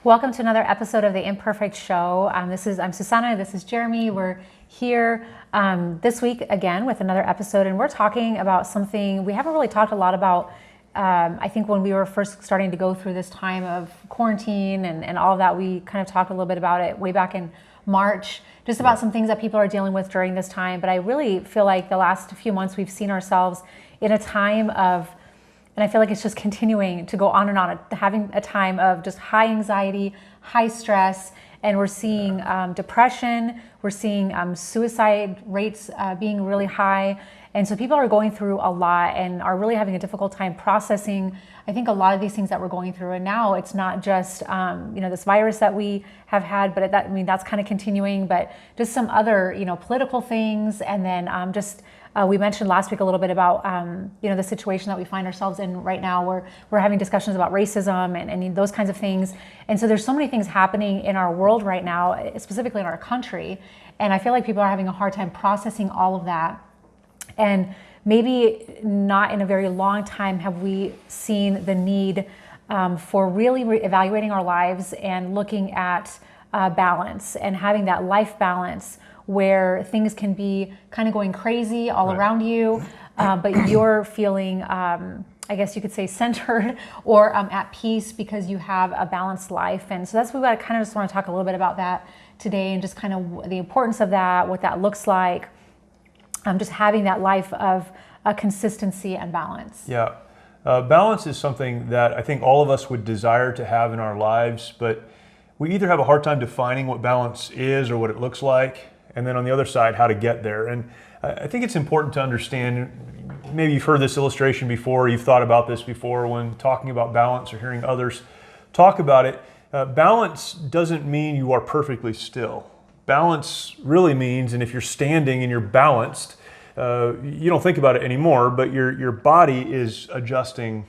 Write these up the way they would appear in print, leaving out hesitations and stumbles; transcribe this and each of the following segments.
Welcome to another episode of the Imperfect Show. I'm Susanne, this is Jeremy. We're here this week again with another episode, and we're talking about something we haven't really talked a lot about. I think when we were first starting to go through this time of quarantine and all of that, we kind of talked a little bit about it way back in March, just about some things that people are dealing with during this time. But I really feel like the last few months we've seen ourselves in a time of, and I feel like it's just continuing to go on and on, having a time of just high anxiety, high stress, and we're seeing depression, we're seeing suicide rates being really high. And so people are going through a lot and are really having a difficult time processing, I think, a lot of these things that we're going through. And now it's not just this virus that we have had, but that's kind of continuing, but just some other political things. And then we mentioned last week a little bit about the situation that we find ourselves in right now, where we're having discussions about racism and those kinds of things. And so there's so many things happening in our world right now, specifically in our country. And I feel like people are having a hard time processing all of that. And maybe not in a very long time have we seen the need for really evaluating our lives and looking at balance and having that life balance where things can be kind of going crazy all around you, but you're feeling, I guess you could say, centered or at peace because you have a balanced life. And so that's what I kind of just want to talk a little bit about that today, and just kind of the importance of that, what that looks like. Just having that life of consistency and balance. Yeah, balance is something that I think all of us would desire to have in our lives, but we either have a hard time defining what balance is or what it looks like, and then on the other side, how to get there. And I think it's important to understand, maybe you've heard this illustration before, you've thought about this before when talking about balance or hearing others talk about it. Balance doesn't mean you are perfectly still. Balance really means, and if you're standing and you're balanced, you don't think about it anymore, but your body is adjusting,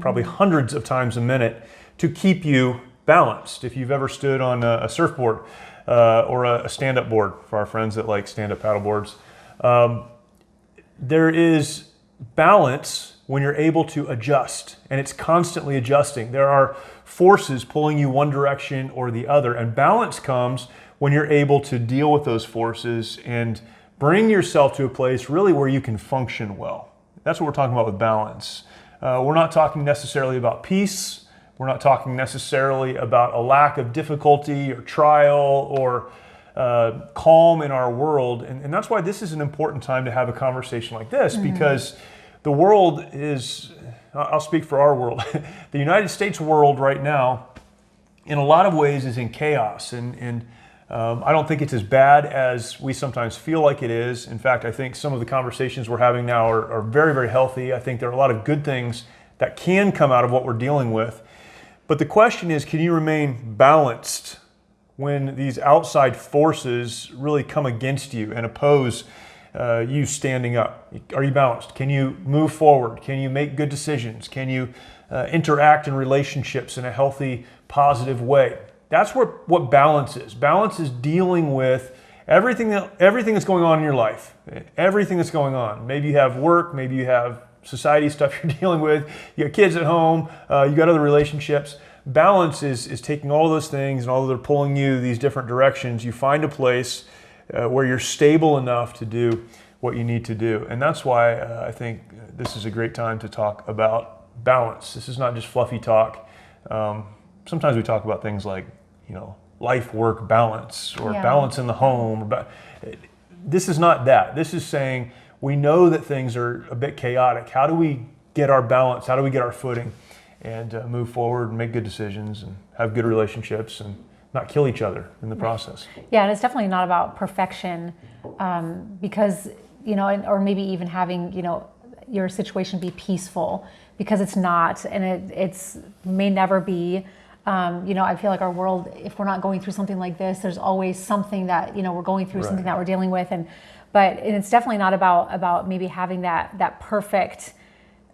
probably hundreds of times a minute to keep you balanced. If you've ever stood on a surfboard or a stand-up board, for our friends that like stand-up paddle boards, there is balance when you're able to adjust, and it's constantly adjusting. There are forces pulling you one direction or the other, and balance comes when you're able to deal with those forces and bring yourself to a place really where you can function well. That's what we're talking about with balance. We're not talking necessarily about peace. We're not talking necessarily about a lack of difficulty or trial or calm in our world. And that's why this is an important time to have a conversation like this, because the world is, I'll speak for our world, the United States world right now, in a lot of ways, is in chaos. And I don't think it's as bad as we sometimes feel like it is. In fact, I think some of the conversations we're having now are very, very healthy. I think there are a lot of good things that can come out of what we're dealing with. But the question is, can you remain balanced when these outside forces really come against you and oppose you standing up? Are you balanced? Can you move forward? Can you make good decisions? Can you interact in relationships in a healthy, positive way? That's what balance is. Balance is dealing with everything that's going on in your life, everything that's going on. Maybe you have work, maybe you have society stuff you're dealing with, you got kids at home, you got other relationships. Balance is taking all those things, and although they're pulling you these different directions, you find a place where you're stable enough to do what you need to do. And that's why I think this is a great time to talk about balance. This is not just fluffy talk. Sometimes we talk about things like, life-work balance or balance in the home. This is not that. This is saying we know that things are a bit chaotic. How do we get our balance? How do we get our footing and move forward and make good decisions and have good relationships and not kill each other in the process? Yeah, and it's definitely not about perfection because, or maybe even having, your situation be peaceful, because it's not, and it's may never be. I feel like our world, if we're not going through something like this, there's always something that, we're going through, something that we're dealing with. But it's definitely not about maybe having that perfect,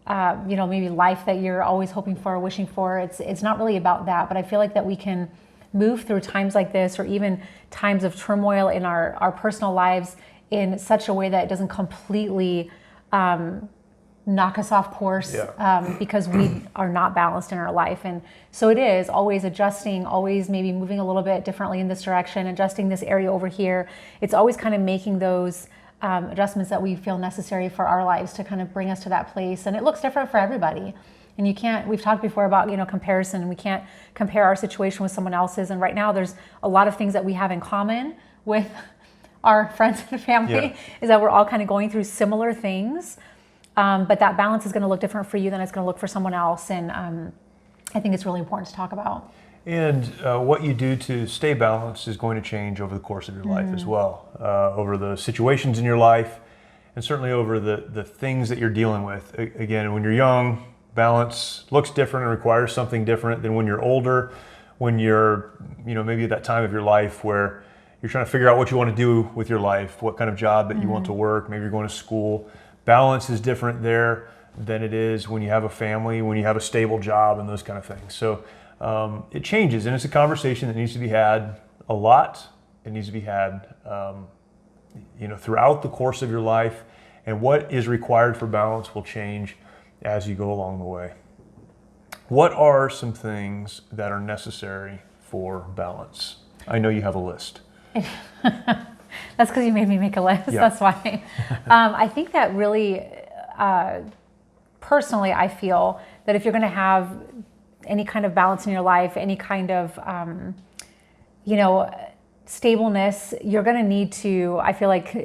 maybe life that you're always hoping for or wishing for. It's not really about that. But I feel like that we can move through times like this, or even times of turmoil in our personal lives, in such a way that it doesn't completely knock us off course, because we are not balanced in our life. And so it is always adjusting, always maybe moving a little bit differently in this direction, adjusting this area over here. It's always kind of making those adjustments that we feel necessary for our lives to kind of bring us to that place. And it looks different for everybody. And you can't, we've talked before about, comparison. We can't compare our situation with someone else's. And right now there's a lot of things that we have in common with our friends and family, is that we're all kind of going through similar things. But that balance is going to look different for you than it's going to look for someone else. And I think it's really important to talk about. And what you do to stay balanced is going to change over the course of your life as well, over the situations in your life, and certainly over the things that you're dealing with. Again, when you're young, balance looks different and requires something different than when you're older, when you're, maybe at that time of your life where you're trying to figure out what you want to do with your life, what kind of job that you want to work, maybe you're going to school. Balance is different there than it is when you have a family, when you have a stable job, and those kind of things. So it changes, and it's a conversation that needs to be had a lot. It needs to be had, throughout the course of your life, and what is required for balance will change as you go along the way. What are some things that are necessary for balance? I know you have a list. That's because you made me make a list. Yeah. That's why. I think that really, personally, I feel that if you're going to have any kind of balance in your life, any kind of, stableness, you're going to need to, I feel like,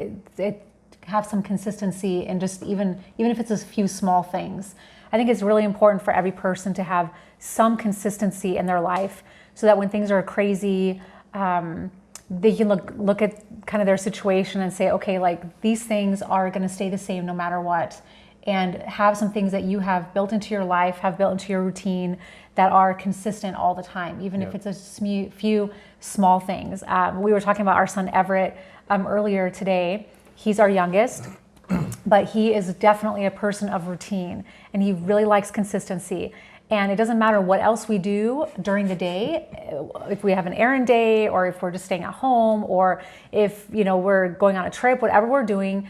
have some consistency in just even if it's a few small things. I think it's really important for every person to have some consistency in their life, so that when things are crazy, they can look at kind of their situation and say, okay, like these things are going to stay the same no matter what, and have some things that you have built into your life, have built into your routine, that are consistent all the time, even if it's a few small things. We were talking about our son Everett earlier today. He's our youngest, but he is definitely a person of routine, and he really likes consistency. And it doesn't matter what else we do during the day, if we have an errand day, or if we're just staying at home, or if we're going on a trip, whatever we're doing,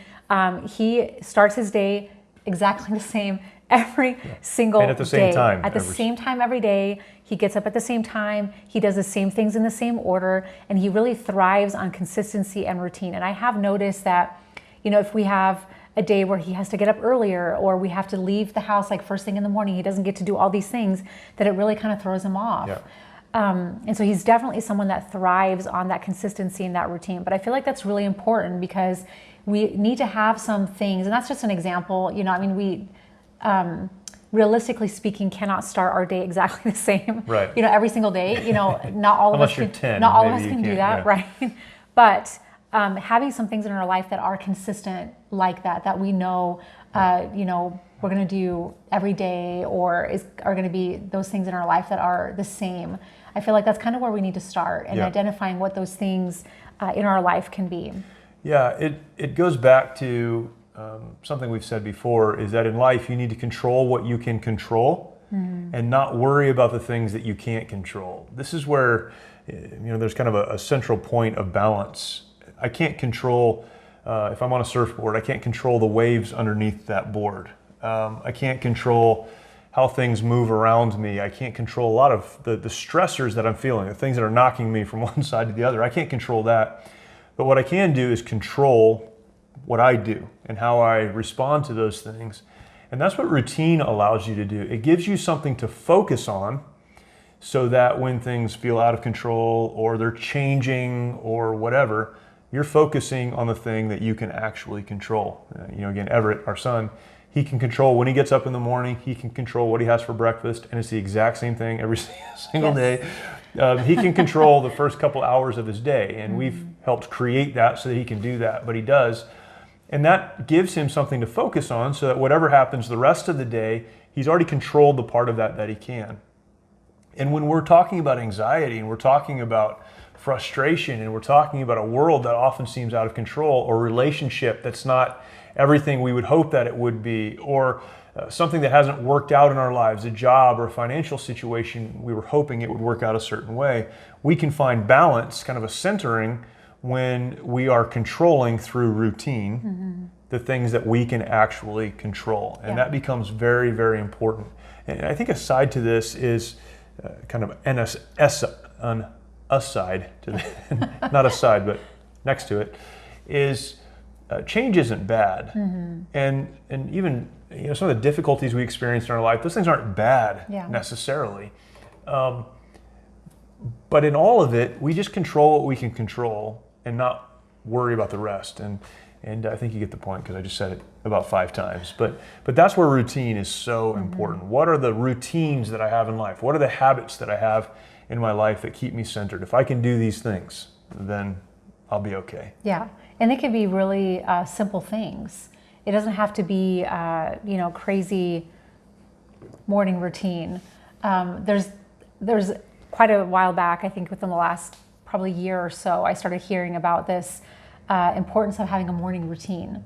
he starts his day exactly the same every single day. And at the same time. At the same time every day. He gets up at the same time. He does the same things in the same order, and he really thrives on consistency and routine. And I have noticed that, if we have a day where he has to get up earlier, or we have to leave the house like first thing in the morning, he doesn't get to do all these things, that it really kind of throws him off. Yeah. And so he's definitely someone that thrives on that consistency and that routine. But I feel like that's really important, because we need to have some things, and that's just an example. We realistically speaking cannot start our day exactly the same. Right. Every single day. Not all of us can. 10, not all of us can do that, right? But having some things in our life that are consistent like that we know, we're going to do every day, or are going to be those things in our life that are the same. I feel like that's kind of where we need to start, and identifying what those things in our life can be. Yeah, it goes back to something we've said before, is that in life you need to control what you can control, and not worry about the things that you can't control. This is where there's kind of a central point of balance. I can't control, if I'm on a surfboard, I can't control the waves underneath that board. I can't control how things move around me. I can't control a lot of the stressors that I'm feeling, the things that are knocking me from one side to the other. I can't control that. But what I can do is control what I do and how I respond to those things. And that's what routine allows you to do. It gives you something to focus on, so that when things feel out of control, or they're changing, or whatever, you're focusing on the thing that you can actually control. Again, Everett, our son, he can control when he gets up in the morning. He can control what he has for breakfast, and it's the exact same thing every single day. He can control the first couple hours of his day, and we've helped create that so that he can do that, but he does. And that gives him something to focus on, so that whatever happens the rest of the day, he's already controlled the part of that he can. And when we're talking about anxiety, and we're talking about frustration, and we're talking about a world that often seems out of control, or relationship that's not everything we would hope that it would be, or something that hasn't worked out in our lives, a job or a financial situation, we were hoping it would work out a certain way. We can find balance, kind of a centering, when we are controlling through routine the things that we can actually control. And that becomes very, very important. And I think a side to this is kind of an aside to the, not a side, but next to it, is change isn't bad. And even some of the difficulties we experience in our life, those things aren't bad necessarily. But in all of it, we just control what we can control and not worry about the rest. And I think you get the point, because I just said it about 5 times. But that's where routine is so important. What are the routines that I have in life? What are the habits that I have in my life that keep me centered? If I can do these things, then I'll be okay. Yeah, and they can be really simple things. It doesn't have to be, crazy morning routine. There's quite a while back, I think within the last probably year or so, I started hearing about this importance of having a morning routine.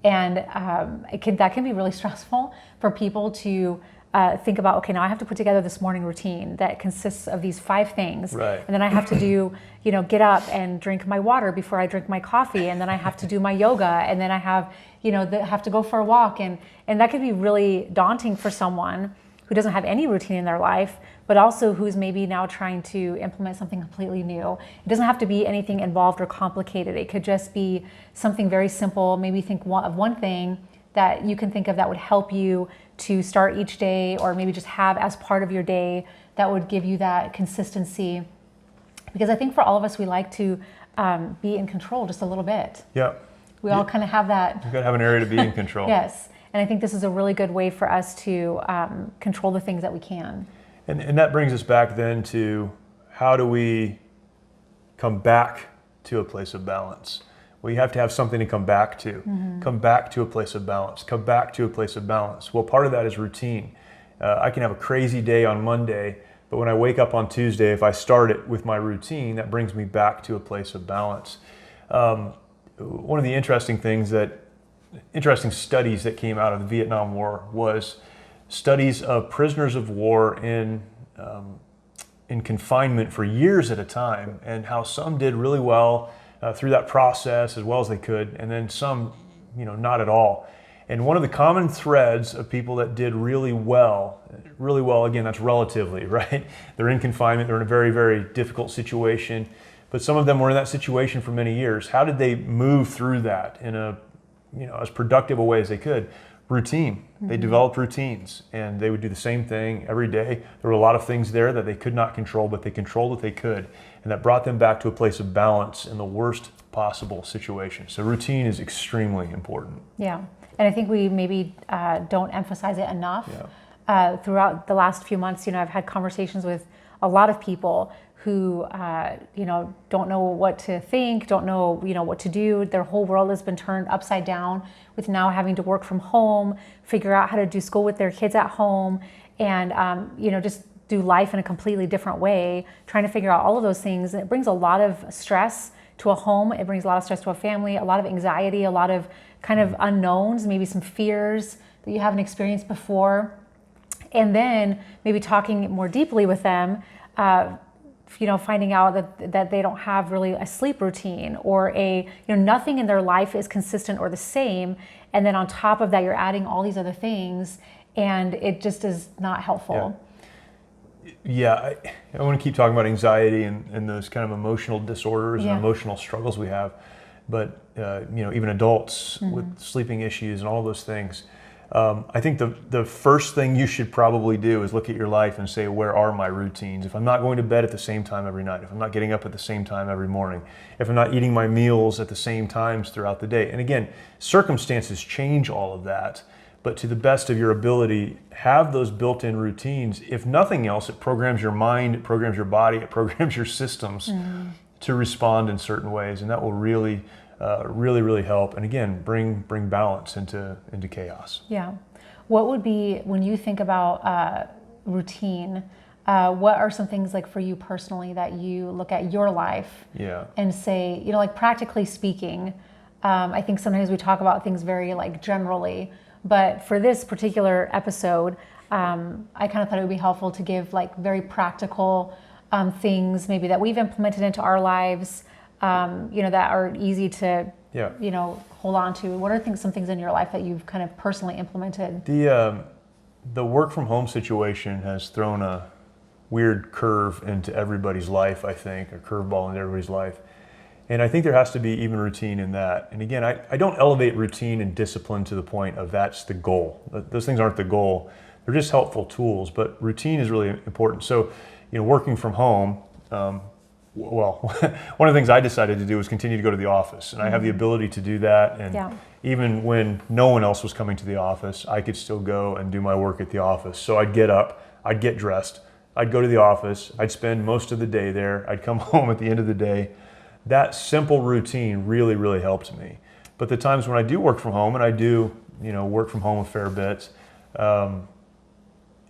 And that can be really stressful for people to think about, okay, now I have to put together this morning routine that consists of these 5 things. Right. And then I have to do, get up and drink my water before I drink my coffee. And then I have to do my yoga. And then I have, have to go for a walk. And that can be really daunting for someone who doesn't have any routine in their life, but also who's maybe now trying to implement something completely new. It doesn't have to be anything involved or complicated. It could just be something very simple. Maybe think of one thing that you can think of that would help you to start each day, or maybe just have as part of your day that would give you that consistency. Because I think for all of us, we like to be in control just a little bit. Yeah. We all kind of have that. You've got to have an area to be in control. Yes. And I think this is a really good way for us to control the things that we can. And that brings us back then to, how do we come back to a place of balance? Well, you have to have something to come back to. Come back to a place of balance. Come back to a place of balance. Well, part of that is routine. I can have a crazy day on Monday, but when I wake up on Tuesday, if I start it with my routine, that brings me back to a place of balance. One of the interesting studies that came out of the Vietnam War was studies of prisoners of war in confinement for years at a time, and how some did really well through that process as well as they could, and then some, not at all. And one of the common threads of people that did really well, again, that's relatively, right? They're in confinement, they're in a very, very difficult situation, but some of them were in that situation for many years. How did they move through that in as productive a way as they could? Routine. They developed routines, and they would do the same thing every day. There were a lot of things there that they could not control, but they controlled what they could, and that brought them back to a place of balance in the worst possible situation. So routine is extremely important. Yeah, and I think we maybe don't emphasize it enough. Yeah. Throughout the last few months, I've had conversations with a lot of people who, don't know what to think, don't know, what to do. Their whole world has been turned upside down with now having to work from home, figure out how to do school with their kids at home, and, just do life in a completely different way, trying to figure out all of those things. And it brings a lot of stress to a home. It brings a lot of stress to a family, a lot of anxiety, a lot of kind of unknowns, maybe some fears that you haven't experienced before. And then maybe talking more deeply with them, finding out that they don't have really a sleep routine, or nothing in their life is consistent or the same. And then on top of that, you're adding all these other things, and it just is not helpful. Yeah, I want to keep talking about anxiety and those kind of emotional disorders and emotional struggles we have. But, even adults with sleeping issues and all those things. I think the first thing you should probably do is look at your life and say, where are my routines? If I'm not going to bed at the same time every night, if I'm not getting up at the same time every morning, if I'm not eating my meals at the same times throughout the day. And again, circumstances change all of that, but to the best of your ability, have those built-in routines. If nothing else, it programs your mind, it programs your body, it programs your systems to respond in certain ways, and that will really really help, and again, bring balance into chaos. Yeah. What would be, when you think about routine, what are some things, like for you personally, that you look at your life and say, like practically speaking, I think sometimes we talk about things very like generally, But for this particular episode, I kind of thought it would be helpful to give like very practical things maybe that we've implemented into our lives, that are easy to, hold on to. What are some things in your life that you've kind of personally implemented? The work from home situation has thrown a weird curve into everybody's life, I think, a curveball into everybody's life. And I think there has to be even routine in that. And again, I don't elevate routine and discipline to the point of that's the goal. Those things aren't the goal. They're just helpful tools, but routine is really important. So, working from home, one of the things I decided to do was continue to go to the office. And I have the ability to do that. And even when no one else was coming to the office, I could still go and do my work at the office. So I'd get up, I'd get dressed, I'd go to the office, I'd spend most of the day there, I'd come home at the end of the day. That simple routine really, really helped me. But the times when I do work from home, and I do, work from home a fair bit,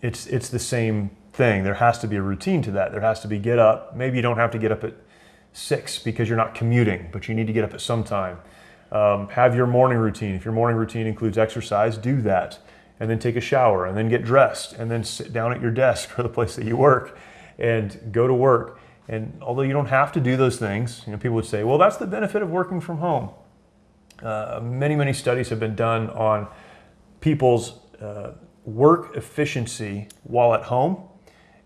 it's the same thing. There has to be a routine to that. There has to be get up. Maybe you don't have to get up at 6 because you're not commuting, but you need to get up at some time. Have your morning routine. If your morning routine includes exercise, do that. And then take a shower, and then get dressed, and then sit down at your desk or the place that you work and go to work. And although you don't have to do those things, people would say, well, that's the benefit of working from home. Many, many studies have been done on people's work efficiency while at home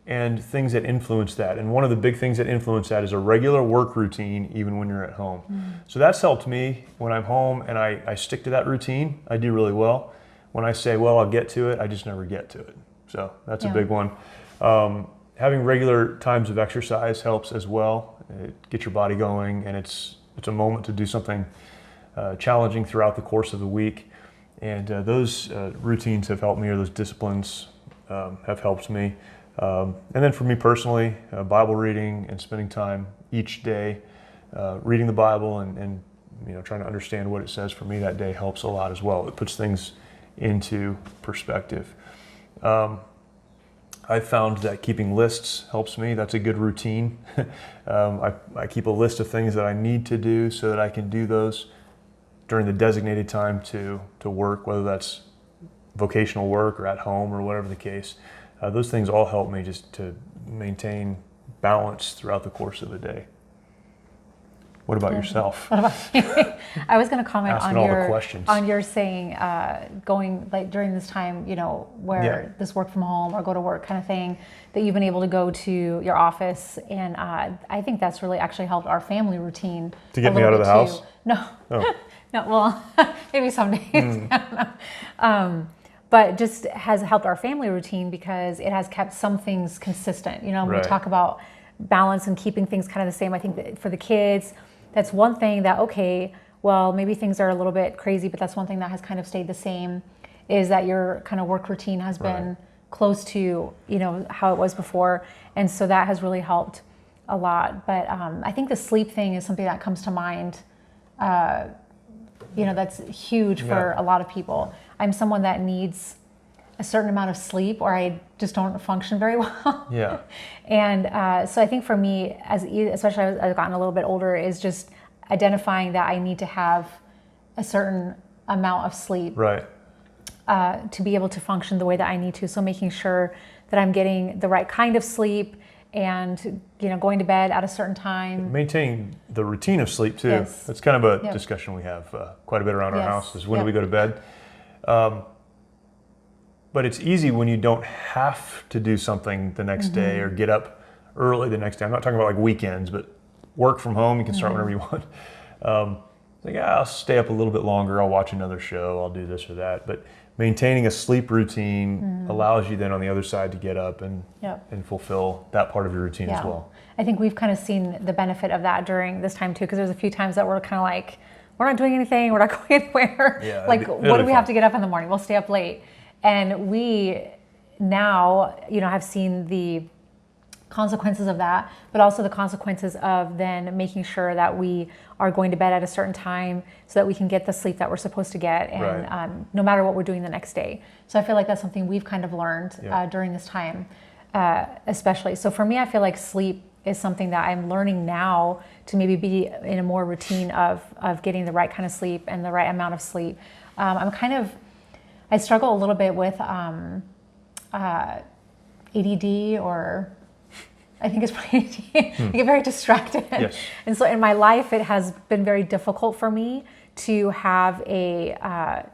and things that influence that. And one of the big things that influence that is a regular work routine, even when you're at home. So that's helped me when I'm home and I stick to that routine. I do really well. When I say, well, I'll get to it, I just never get to it. So that's a big one. Having regular times of exercise helps as well. It gets your body going, and it's a moment to do something challenging throughout the course of the week. And those routines have helped me, or those disciplines have helped me. And then for me personally, Bible reading and spending time each day reading the Bible and trying to understand what it says for me that day helps a lot as well. It puts things into perspective. I found that keeping lists helps me. That's a good routine. I keep a list of things that I need to do so that I can do those during the designated time to work, whether that's vocational work or at home or whatever the case. Those things all help me just to maintain balance throughout the course of the day. What about yourself? What about you? I was going to comment on your saying going like during this time, where this work from home or go to work kind of thing, that you've been able to go to your office, and I think that's really actually helped our family routine. To get me out of the house? No, no. Well, maybe some days. I don't know. But just has helped our family routine because it has kept some things consistent. When we talk about balance and keeping things kind of the same, I think that for the kids, that's one thing that, okay, well, maybe things are a little bit crazy, but that's one thing that has kind of stayed the same, is that your kind of work routine has been close to, how it was before. And so that has really helped a lot. But I think the sleep thing is something that comes to mind, that's huge for a lot of people. I'm someone that needs a certain amount of sleep or I just don't function very well. Yeah. And so I think for me, especially as I've gotten a little bit older, is just identifying that I need to have a certain amount of sleep to be able to function the way that I need to. So making sure that I'm getting the right kind of sleep and going to bed at a certain time. Maintaining the routine of sleep too. Yes. That's kind of a discussion we have quite a bit around our house, is when do we go to bed? But it's easy when you don't have to do something the next day or get up early the next day. I'm not talking about like weekends, but work from home, you can start whenever you want. I'll stay up a little bit longer, I'll watch another show, I'll do this or that. But maintaining a sleep routine allows you then on the other side to get up and fulfill that part of your routine as well. I think we've kind of seen the benefit of that during this time too, because there's a few times that we're kind of like, we're not doing anything, we're not going anywhere. Yeah, what do we have to get up in the morning? We'll stay up late. And we now, have seen the consequences of that, but also the consequences of then making sure that we are going to bed at a certain time so that we can get the sleep that we're supposed to get, and no matter what we're doing the next day. So I feel like that's something we've kind of learned during this time, especially. So for me, I feel like sleep is something that I'm learning now to maybe be in a more routine of getting the right kind of sleep and the right amount of sleep. I'm kind of I struggle a little bit with ADD, or I think it's probably ADD. I get very distracted. Yes. And so in my life, it has been very difficult for me to have a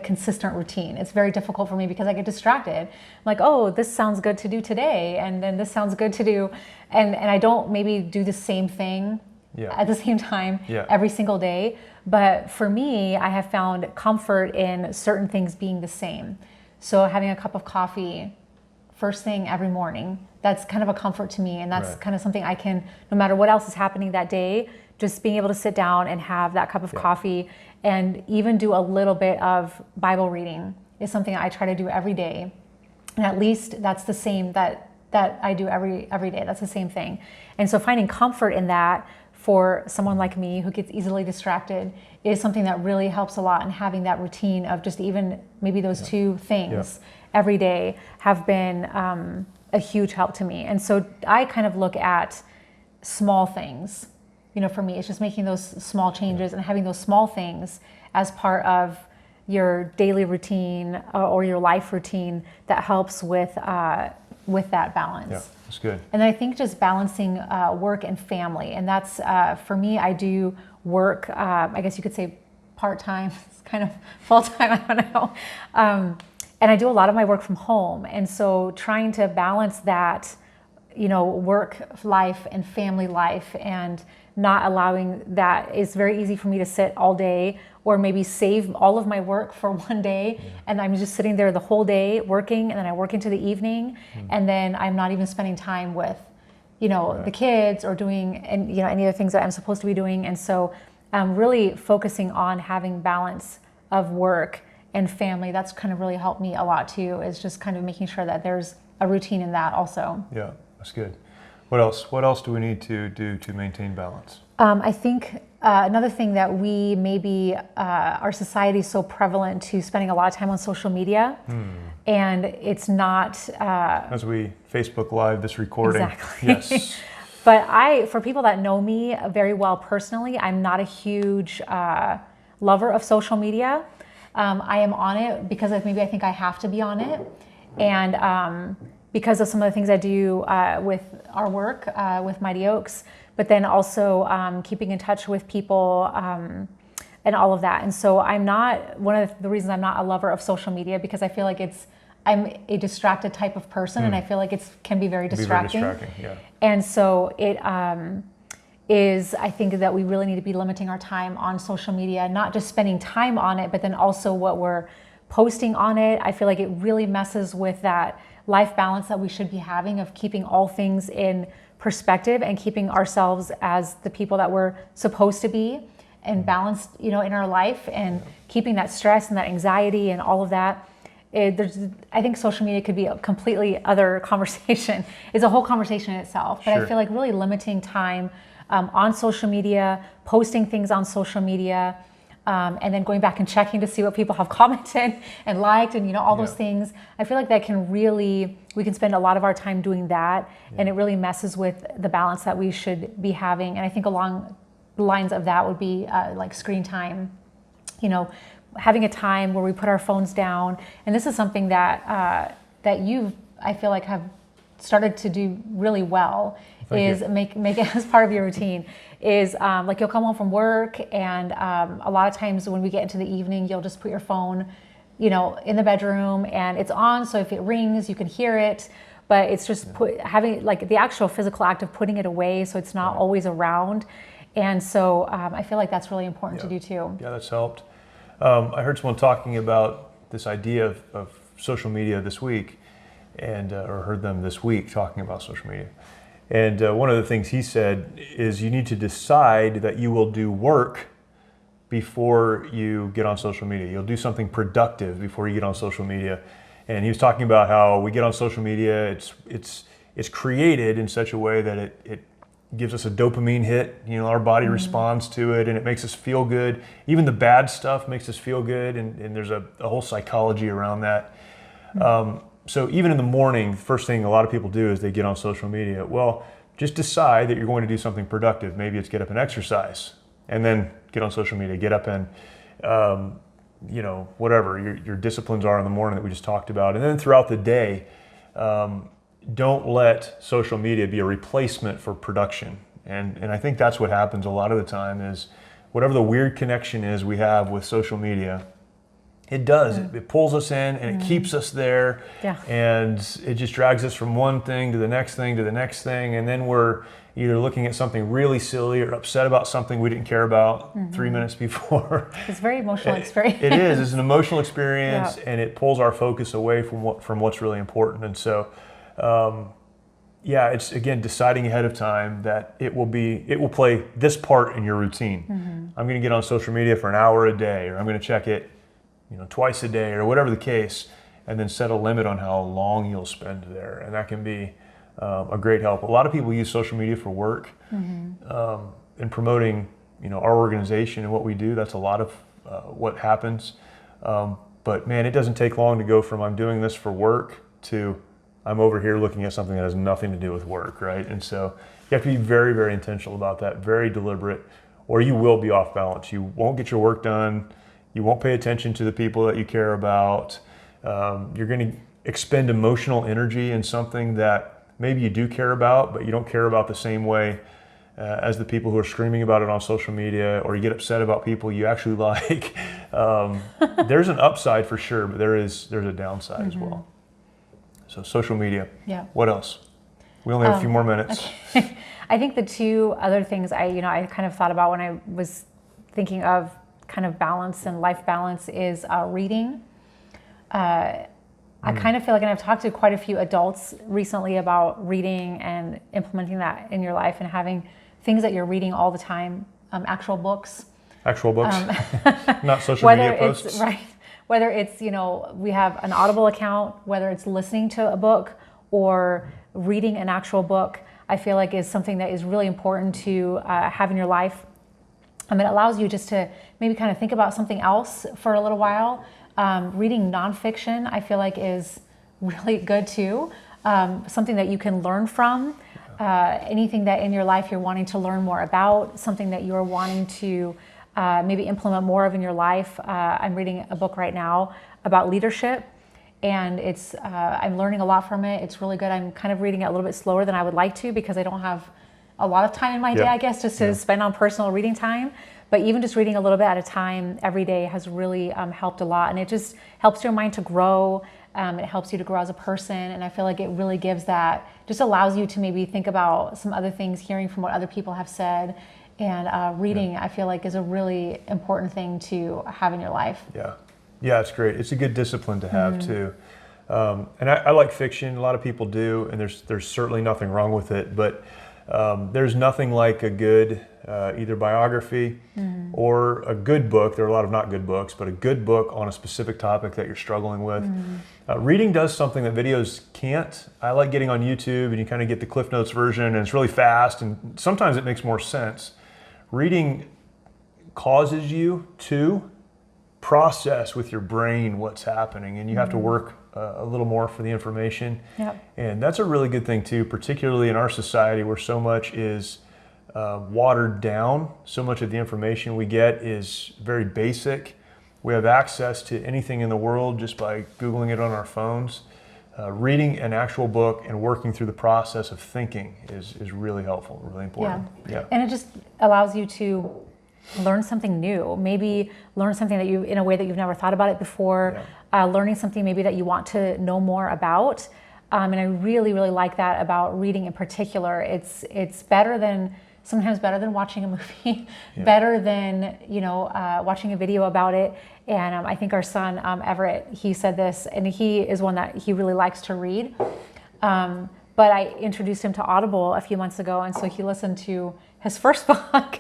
consistent routine. It's very difficult for me because I get distracted. I'm like, oh, this sounds good to do today, and then this sounds good to do, and I don't maybe do the same thing at the same time every single day. But for me, I have found comfort in certain things being the same. So having a cup of coffee first thing every morning, that's kind of a comfort to me, and that's kind of something I can, no matter what else is happening that day, just being able to sit down and have that cup of coffee and even do a little bit of Bible reading is something I try to do every day. And at least that's the same that I do every day. That's the same thing. And so finding comfort in that for someone like me who gets easily distracted is something that really helps a lot. And having that routine of just even maybe those two things every day have been a huge help to me. And so I kind of look at small things. You know, for me, it's just making those small changes and having those small things as part of your daily routine or your life routine that helps with that balance. Yeah, that's good. And I think just balancing work and family, and that's for me. I do work. I guess you could say part-time. It's kind of full-time. I don't know. And I do a lot of my work from home, and so trying to balance that, you know, work life and family life, and not allowing that. It's very easy for me to sit all day or maybe save all of my work for one day, and I'm just sitting there the whole day working, and then I work into the evening, and then I'm not even spending time with, you know, the kids or doing any other things that I'm supposed to be doing. And so really focusing on having balance of work and family, that's kind of really helped me a lot too, is just kind of making sure that there's a routine in that also. Yeah, that's good. What else? What else do we need to do to maintain balance? I think another thing that we maybe, our society is so prevalent to spending a lot of time on social media, and it's not... As we Facebook Live this recording. Exactly. Yes. But for people that know me very well personally, I'm not a huge lover of social media. I am on it because maybe I think I have to be on it. And because of some of the things I do with our work with Mighty Oaks, but then also keeping in touch with people and all of that. And so I'm not, one of the reasons I'm not a lover of social media, because I feel like I'm a distracted type of person, and I feel like it can be very distracting. Yeah. And so it is, I think that we really need to be limiting our time on social media, not just spending time on it, but then also what we're posting on it. I feel like it really messes with that life balance that we should be having of keeping all things in perspective and keeping ourselves as the people that we're supposed to be and balanced, in our life, and keeping that stress and that anxiety and all of that. I think social media could be a completely other conversation. It's a whole conversation in itself. But I feel like really limiting time on social media, posting things on social media, and then going back and checking to see what people have commented and liked and all those things. I feel like that we can spend a lot of our time doing that, and it really messes with the balance that we should be having. And I think along the lines of that would be like screen time, having a time where we put our phones down. And this is something that you, I feel like, have started to do really well. Make it as part of your routine. Is like you'll come home from work, and a lot of times when we get into the evening, you'll just put your phone, in the bedroom, and it's on. So if it rings, you can hear it. But it's just having like the actual physical act of putting it away, so it's not always around. And so I feel like that's really important to do too. Yeah, that's helped. I heard someone talking about this idea of social media this week, and or heard them this week talking about social media. And one of the things he said is you need to decide that you will do work before you get on social media. You'll do something productive before you get on social media. And he was talking about how we get on social media, it's created in such a way that it gives us a dopamine hit. Our body responds to it, and it makes us feel good. Even the bad stuff makes us feel good, and there's a whole psychology around that. So even in the morning, the first thing a lot of people do is they get on social media. Well, just decide that you're going to do something productive. Maybe it's get up and exercise, and then get on social media. Get up and whatever your disciplines are in the morning that we just talked about. And then throughout the day, don't let social media be a replacement for production. And I think that's what happens a lot of the time is whatever the weird connection is we have with social media, it does. It pulls us in and it keeps us there. Yeah. And it just drags us from one thing to the next thing to the next thing. And then we're either looking at something really silly or upset about something we didn't care about 3 minutes before. It's a very emotional experience. It is. It's an emotional experience, Yeah. and it pulls our focus away from what's really important. And so, it's again deciding ahead of time that it will play this part in your routine. I'm going to get on social media for an hour a day, or I'm going to check it, twice a day, or whatever the case, and then set a limit on how long you'll spend there, and that can be a great help. A lot of people use social media for work, in promoting, our organization and what we do. That's a lot of what happens. But man, it doesn't take long to go from I'm doing this for work to I'm over here looking at something that has nothing to do with work, right? And so you have to be very, very intentional about that, very deliberate, or you will be off balance. You won't get your work done. You won't pay attention to the people that you care about. You're going to expend emotional energy in something that maybe you do care about, but you don't care about the same way as the people who are screaming about it on social media, or you get upset about people you actually like. There's an upside for sure, but there's a downside as well. So social media. Yeah. What else? We only have a few more minutes. Okay. I think the two other things I kind of thought about when I was thinking of kind of balance and life balance is reading. I kind of feel like, and I've talked to quite a few adults recently about reading and implementing that in your life and having things that you're reading all the time, actual books. Actual books, not social media posts. Right. Whether it's, we have an Audible account, whether it's listening to a book or reading an actual book, I feel like is something that is really important to have in your life. It allows you just to maybe kind of think about something else for a little while. Reading nonfiction, I feel like is really good too. Something that you can learn from. Anything that in your life you're wanting to learn more about, something that you're wanting to maybe implement more of in your life. I'm reading a book right now about leadership, and I'm learning a lot from it. It's really good. I'm kind of reading it a little bit slower than I would like to because I don't have a lot of time in my day, I guess, just to spend on personal reading time. But even just reading a little bit at a time every day has really helped a lot. And it just helps your mind to grow. It helps you to grow as a person. And I feel like it really gives that, just allows you to maybe think about some other things, hearing from what other people have said. And reading, I feel like, is a really important thing to have in your life. Yeah, it's great. It's a good discipline to have too. And I like fiction. A lot of people do, and there's certainly nothing wrong with it. But there's nothing like a good either biography or a good book. There are a lot of not good books, but a good book on a specific topic that you're struggling with. Reading does something that videos can't. I like getting on YouTube and you kind of get the Cliff Notes version, and it's really fast, and sometimes it makes more sense. Reading causes you to process with your brain what's happening, and you have to work a little more for the information. And that's a really good thing too, particularly in our society where so much is watered down. So much of the information we get is very basic. We have access to anything in the world just by Googling it on our phones. Reading an actual book and working through the process of thinking is really helpful, really important. And it just allows you to learn something new, maybe learn something that in a way that you've never thought about it before, learning something maybe that you want to know more about. And I really, really like that about reading in particular. It's sometimes better than watching a movie, better than, watching a video about it. And I think our son, Everett, he said this, and he is one that he really likes to read. But I introduced him to Audible a few months ago, and so he listened to his first book,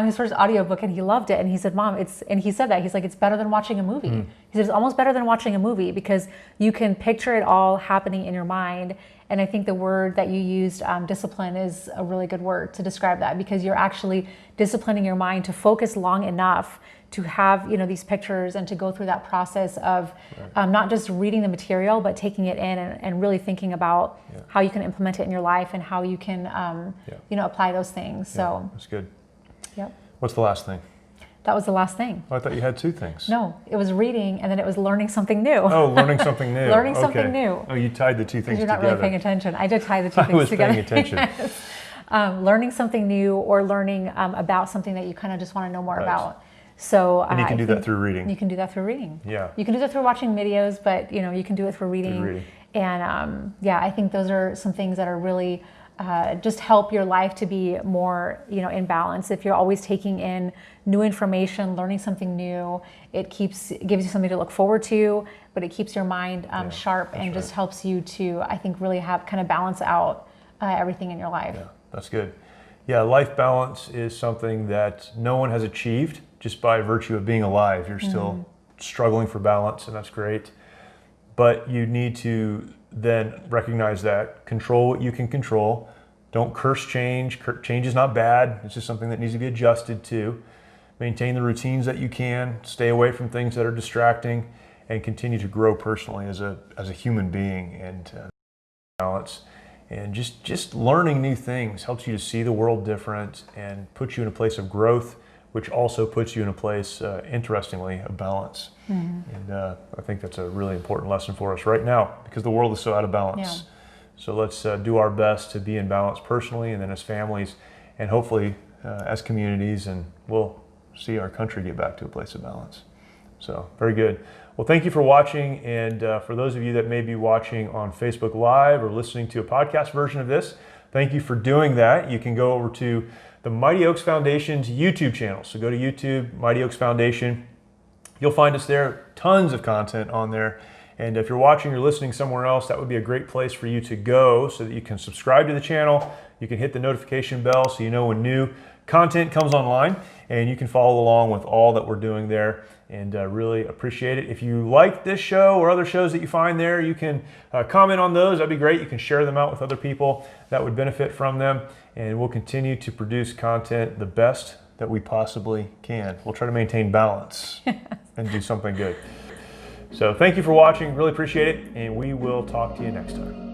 his first audiobook, and he loved it. And he said, Mom, he said that, he's like, it's better than watching a movie. He said, it's almost better than watching a movie because you can picture it all happening in your mind. And I think the word that you used, discipline, is a really good word to describe that, because you're actually disciplining your mind to focus long enough to have, these pictures and to go through that process of not just reading the material, but taking it in and really thinking about how you can implement it in your life and how you can, apply those things. So that's good. Yep. What's the last thing? That was the last thing. Oh, I thought you had two things. No, it was reading, and then it was learning something new. Oh, learning something new. Learning Okay. something new. Oh, you tied the two things You're together. not really paying attention. I did tie the two I things was together. paying attention. Yes. Learning something new, or learning about something that you kind of just want to know more Right. about. So And you can I do think that through reading. You can do that through reading. Yeah. You can do that through watching videos, but you can do it through reading. Through reading. And I think those are some things that are really just help your life to be more, in balance. If you're always taking in new information, learning something new, it gives you something to look forward to, but it keeps your mind sharp and just helps you to, I think, really have kind of balance out everything in your life. Yeah, that's good. Yeah, life balance is something that no one has achieved just by virtue of being alive. You're still struggling for balance, and that's great. But you need to then recognize that, control what you can control. Don't curse change. Change is not bad. It's just something that needs to be adjusted to. Maintain the routines that you can. Stay away from things that are distracting, and continue to grow personally as a human being and balance. And just learning new things helps you to see the world different and puts you in a place of growth, which also puts you in a place, interestingly, of balance. And I think that's a really important lesson for us right now, because the world is so out of balance. Yeah. So let's do our best to be in balance personally, and then as families, and hopefully as communities, and we'll see our country get back to a place of balance. So very good. Well, thank you for watching, and for those of you that may be watching on Facebook Live or listening to a podcast version of this, thank you for doing that. You can go over to the Mighty Oaks Foundation's YouTube channel. So go to YouTube, Mighty Oaks Foundation. You'll find us there, tons of content on there. And if you're watching or listening somewhere else, that would be a great place for you to go so that you can subscribe to the channel. You can hit the notification bell so you know when new content comes online, and you can follow along with all that we're doing there, and really appreciate it. If you like this show or other shows that you find there, you can comment on those. That'd be great. You can share them out with other people that would benefit from them, and we'll continue to produce content the best that we possibly can. We'll try to maintain balance and do something good. So thank you for watching. Really appreciate it, and we will talk to you next time.